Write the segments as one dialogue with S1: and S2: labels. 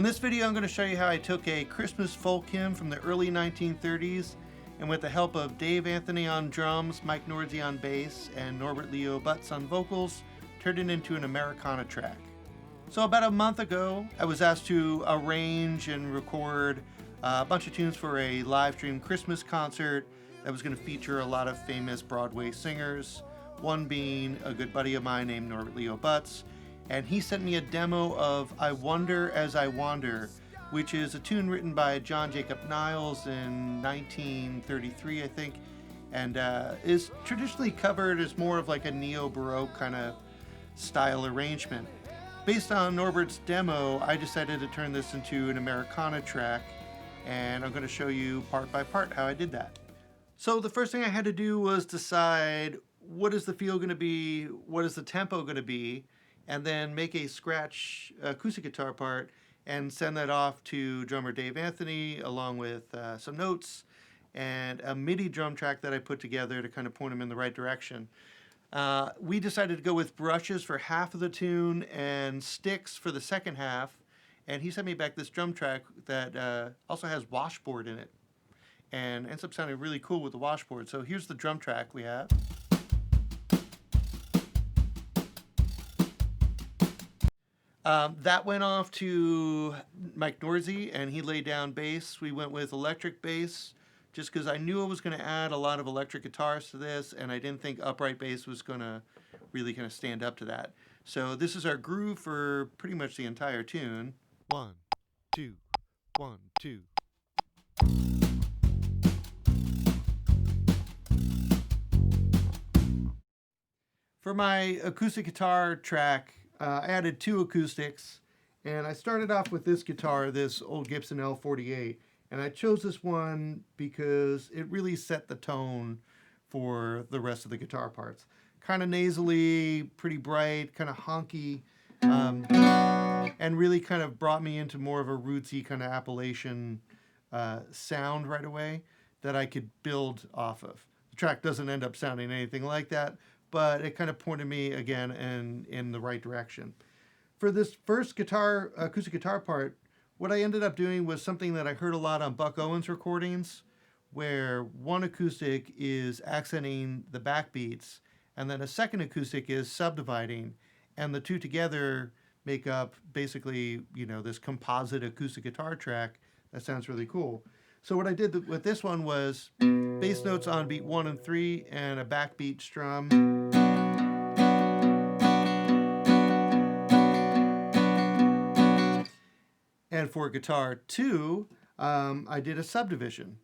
S1: In this video, I'm going to show you how I took a Christmas folk hymn from the early 1930s and with the help of Dave Anthony on drums, Mike Nordsey on bass, and Norbert Leo Butts on vocals, turned it into an Americana track. So about a month ago, I was asked to arrange and record a bunch of tunes for a live stream Christmas concert that was going to feature a lot of famous Broadway singers, one being a good buddy of mine named Norbert Leo Butts. And he sent me a demo of I Wonder As I Wander, which is a tune written by John Jacob Niles in 1933, I think, and is traditionally covered as more of like a neo-Baroque kind of style arrangement. Based on Norbert's demo, I decided to turn this into an Americana track, and I'm going to show you part by part how I did that. So the first thing I had to do was decide what is the feel going to be, what is the tempo going to be, and then make a scratch acoustic guitar part and send that off to drummer Dave Anthony along with some notes and a MIDI drum track that I put together to kind of point him in the right direction. We decided to go with brushes for half of the tune and sticks for the second half, and he sent me back this drum track that also has washboard in it and ends up sounding really cool with the washboard. So here's the drum track we have. That went off to Mike Nordsey, and he laid down bass. We went with electric bass just because I knew I was going to add a lot of electric guitars to this, and I didn't think upright bass was going to really kind of stand up to that. So this is our groove for pretty much the entire tune. 1, 2, 1, 2. For my acoustic guitar track, I added 2 acoustics, and I started off with this guitar, this old Gibson L48, and I chose this one because it really set the tone for the rest of the guitar parts. Kind of nasally, pretty bright, kind of honky, and really kind of brought me into more of a rootsy kind of Appalachian sound right away that I could build off of. The track doesn't end up sounding anything like that, but it kind of pointed me again in the right direction. For this first acoustic guitar part, what I ended up doing was something that I heard a lot on Buck Owens recordings, where one acoustic is accenting the backbeats, and then a second acoustic is subdividing, and the two together make up basically, this composite acoustic guitar track that sounds really cool. So what I did with this one was bass notes on beat 1 and 3 and a backbeat strum. And for guitar 2, I did a subdivision.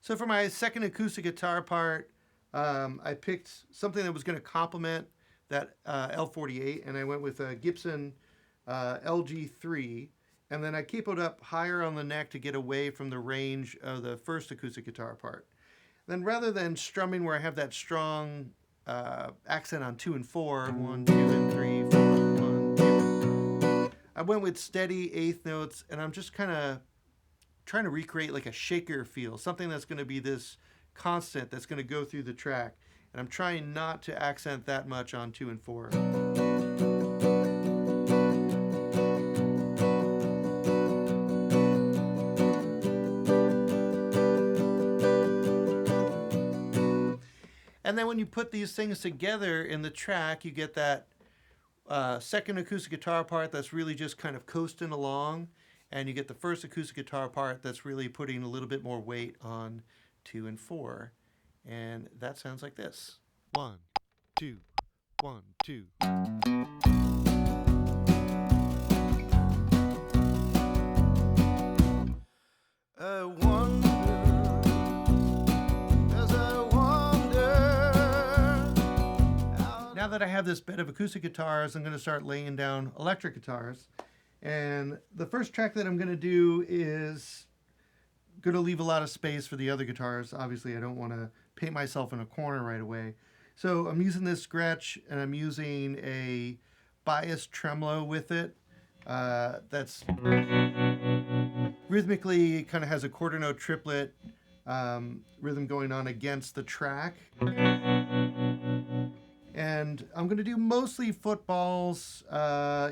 S1: So for my second acoustic guitar part, I picked something that was going to complement that L48, and I went with a Gibson LG3. And then I capoed up higher on the neck to get away from the range of the first acoustic guitar part. Then rather than strumming where I have that strong accent on 2 and 4, 1, 2, and 3, 4, 1, 2, I went with steady eighth notes, and I'm just kind of trying to recreate like a shaker feel, something that's going to be this constant that's going to go through the track. And I'm trying not to accent that much on 2 and 4. And then when you put these things together in the track, you get that second acoustic guitar part that's really just kind of coasting along, and you get the first acoustic guitar part that's really putting a little bit more weight on 2 and 4. And that sounds like this. 1, 2, 1, 2. Now that I have this bed of acoustic guitars, I'm going to start laying down electric guitars. And the first track that I'm going to do is going to leave a lot of space for the other guitars. Obviously, I don't want to paint myself in a corner right away. So I'm using this scratch, and I'm using a biased tremolo with it. That's rhythmically kind of has a quarter note triplet rhythm going on against the track. And I'm going to do mostly footballs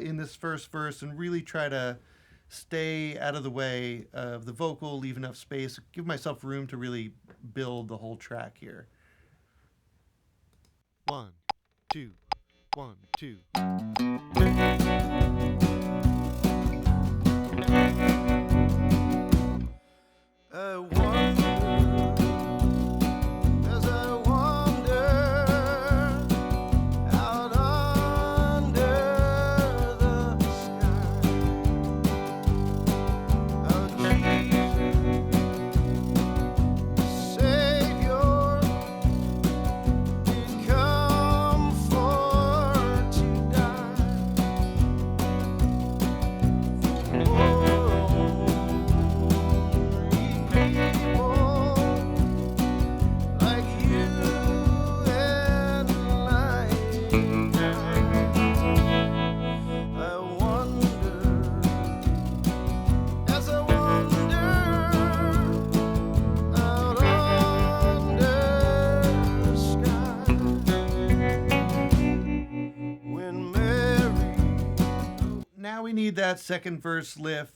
S1: in this first verse and really try to stay out of the way of the vocal, leave enough space, give myself room to really build the whole track here. 1, 2, 1, 2. I wonder, as I wander out under the sky, how Jesus, Savior, did come for to die. Now we need that second verse lift.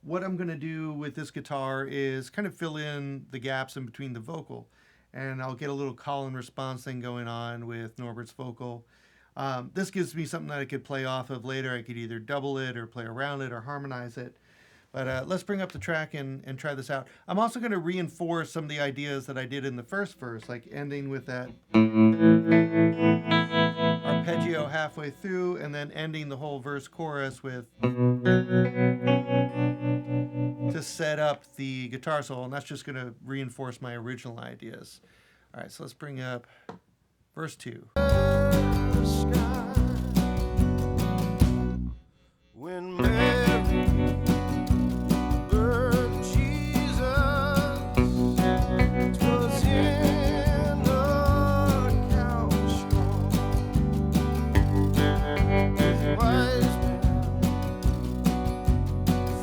S1: What I'm going to do with this guitar is kind of fill in the gaps in between the vocal. And I'll get a little call and response thing going on with Norbert's vocal. This gives me something that I could play off of later. I could either double it or play around it or harmonize it. But let's bring up the track and try this out. I'm also going to reinforce some of the ideas that I did in the first verse, like ending with that arpeggio halfway through and then ending the whole verse chorus with to set up the guitar solo, and that's just going to reinforce my original ideas. All right, so let's bring up verse 2. When Mary birthed Jesus, 'twas in a cow straw. Wise men,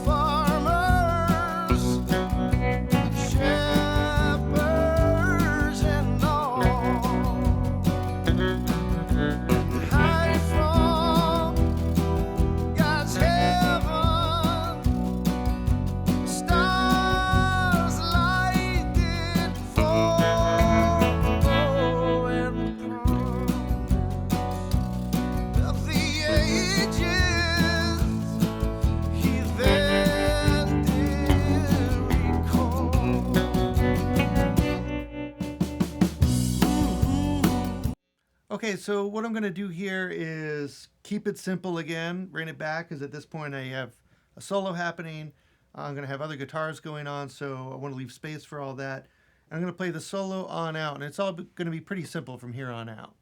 S1: farmers, shepherds, and all, high from God's heaven, stars light did follow, and promise of the ages he then did recall. Okay, so what I'm going to do here is keep it simple again, bring it back, because at this point I have a solo happening. I'm going to have other guitars going on, so I want to leave space for all that. I'm going to play the solo on out, and it's all going to be pretty simple from here on out.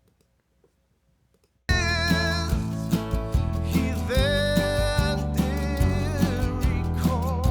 S1: He then did recall.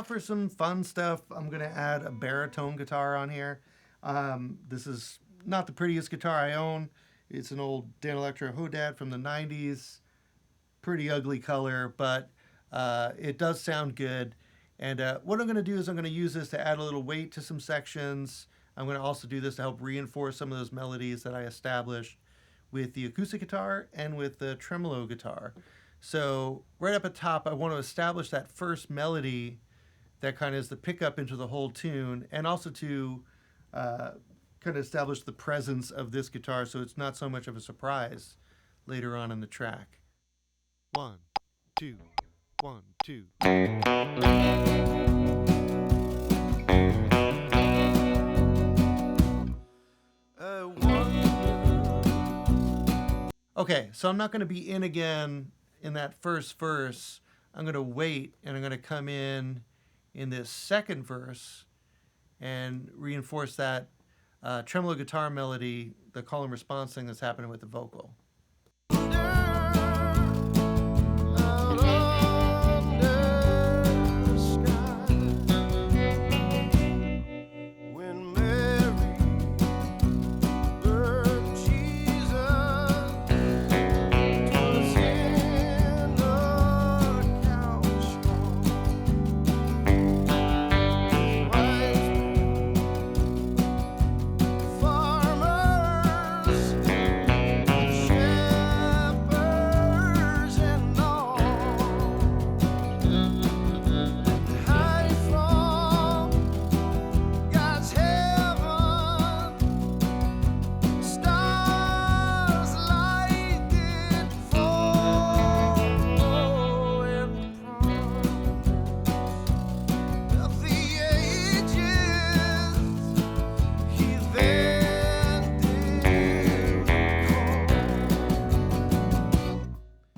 S1: now for some fun stuff, I'm going to add a baritone guitar on here. This is not the prettiest guitar I own. It's an old Dan Electro Hodad from the 90s. Pretty ugly color, but it does sound good. And what I'm going to do is I'm going to use this to add a little weight to some sections. I'm going to also do this to help reinforce some of those melodies that I established with the acoustic guitar and with the tremolo guitar. So right up at top, I want to establish that first melody that kind of is the pickup into the whole tune, and also to kind of establish the presence of this guitar so it's not so much of a surprise later on in the track. 1, 2, 1, 2. Okay, so I'm not going to be in again in that first verse. I'm going to wait, and I'm going to come in this second verse and reinforce that tremolo guitar melody, the call and response thing that's happening with the vocal.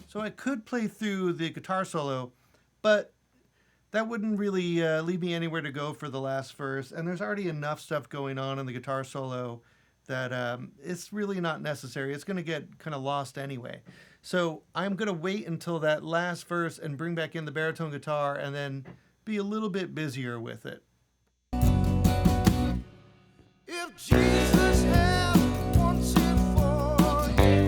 S1: So I could play through the guitar solo, but that wouldn't really leave me anywhere to go for the last verse. And there's already enough stuff going on in the guitar solo that it's really not necessary. It's going to get kind of lost anyway. So I'm going to wait until that last verse and bring back in the baritone guitar and then be a little bit busier with it. If Jesus had once it for you.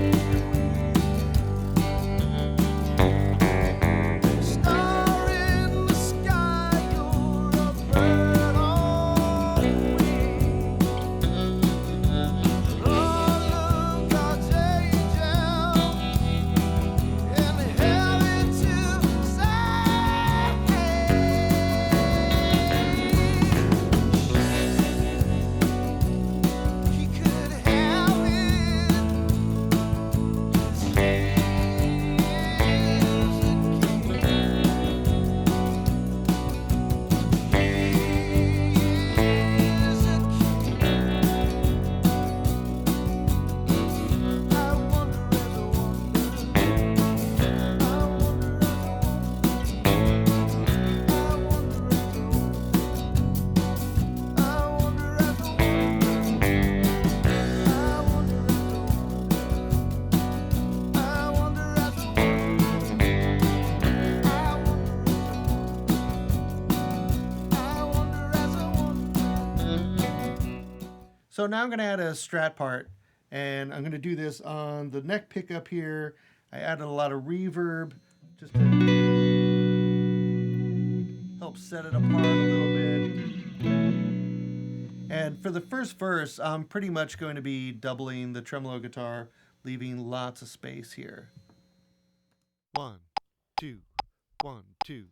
S1: So now I'm going to add a Strat part, and I'm going to do this on the neck pickup here. I added a lot of reverb just to help set it apart a little bit. And for the first verse, I'm pretty much going to be doubling the tremolo guitar, leaving lots of space here. 1, 2, 1, 2.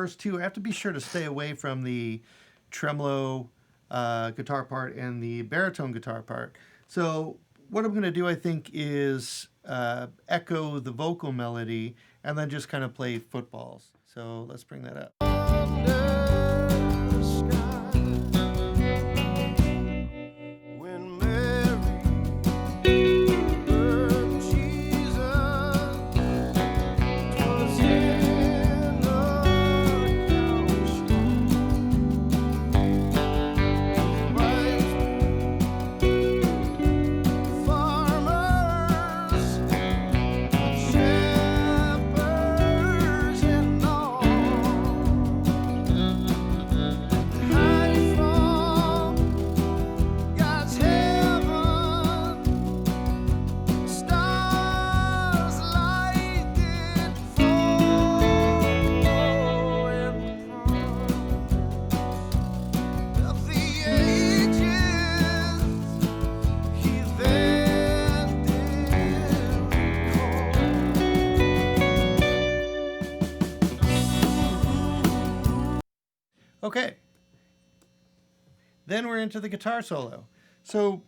S1: verse 2, I have to be sure to stay away from the tremolo guitar part and the baritone guitar part. So what I'm going to do, I think, is echo the vocal melody and then just kind of play footballs. So let's bring that up. Okay, then we're into the guitar solo. So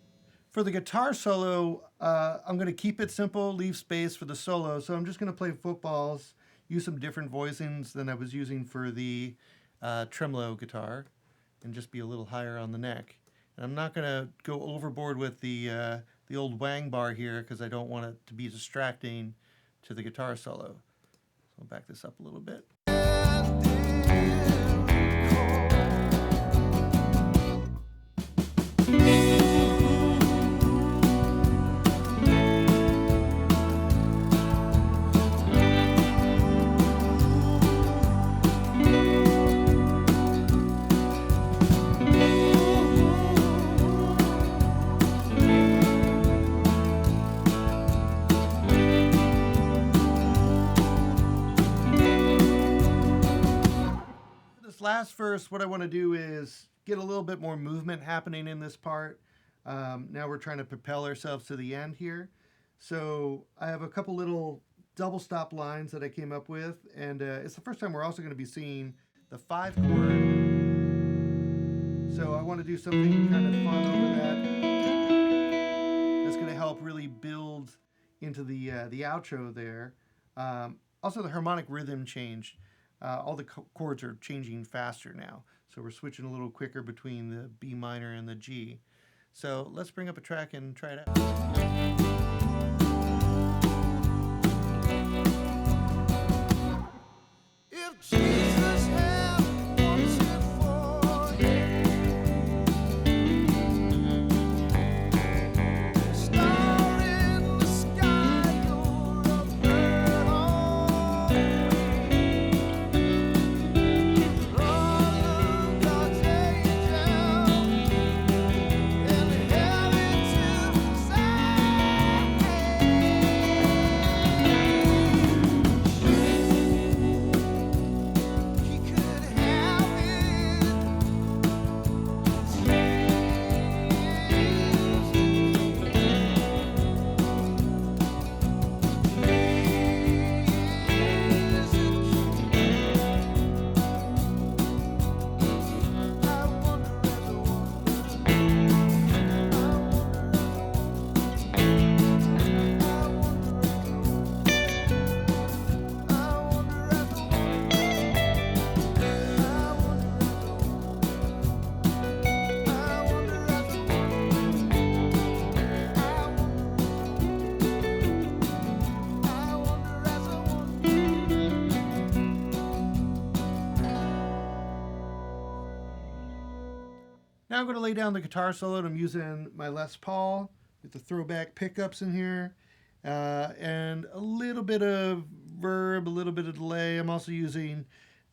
S1: for the guitar solo, I'm going to keep it simple, leave space for the solo. So I'm just going to play footballs, use some different voicings than I was using for the tremolo guitar, and just be a little higher on the neck. And I'm not going to go overboard with the old wang bar here because I don't want it to be distracting to the guitar solo. So I'll back this up a little bit. Last verse, what I want to do is get a little bit more movement happening in this part. Now we're trying to propel ourselves to the end here. So I have a couple little double stop lines that I came up with, and it's the first time we're also going to be seeing the 5 chord. So I want to do something kind of fun over that. That's going to help really build into the outro there. Also the harmonic rhythm changed. All the chords are changing faster now. So we're switching a little quicker between the B minor and the G. So let's bring up a track and try it out. Now I'm going to lay down the guitar solo, and I'm using my Les Paul with the throwback pickups in here, and a little bit of verb, a little bit of delay. I'm also using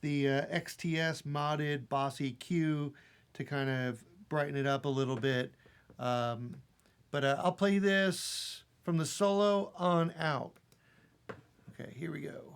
S1: the XTS modded Boss EQ to kind of brighten it up a little bit. But I'll play this from the solo on out. Okay, here we go.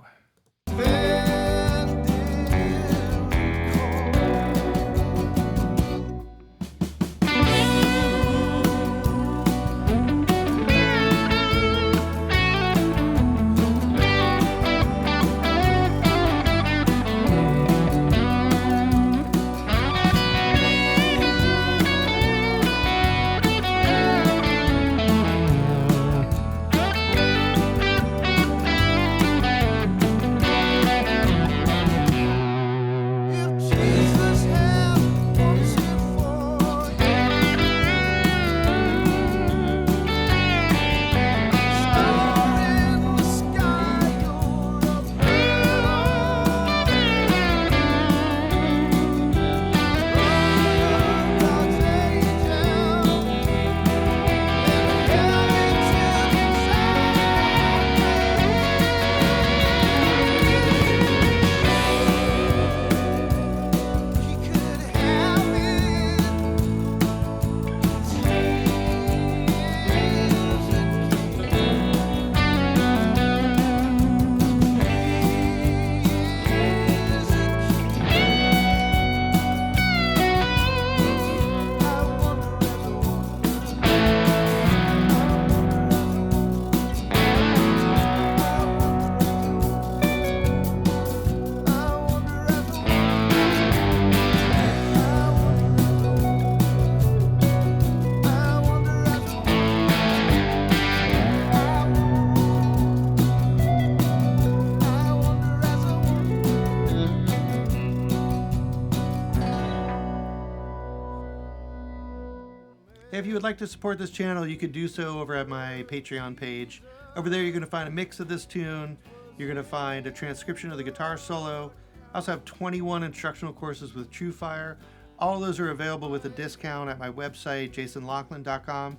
S1: you would like to support this channel, you could do so over at my Patreon page. Over there, you're going to find a mix of this tune. You're going to find a transcription of the guitar solo. I also have 21 instructional courses with TrueFire. All of those are available with a discount at my website, jasonlaughlin.com.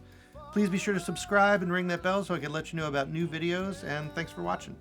S1: Please be sure to subscribe and ring that bell so I can let you know about new videos, and thanks for watching.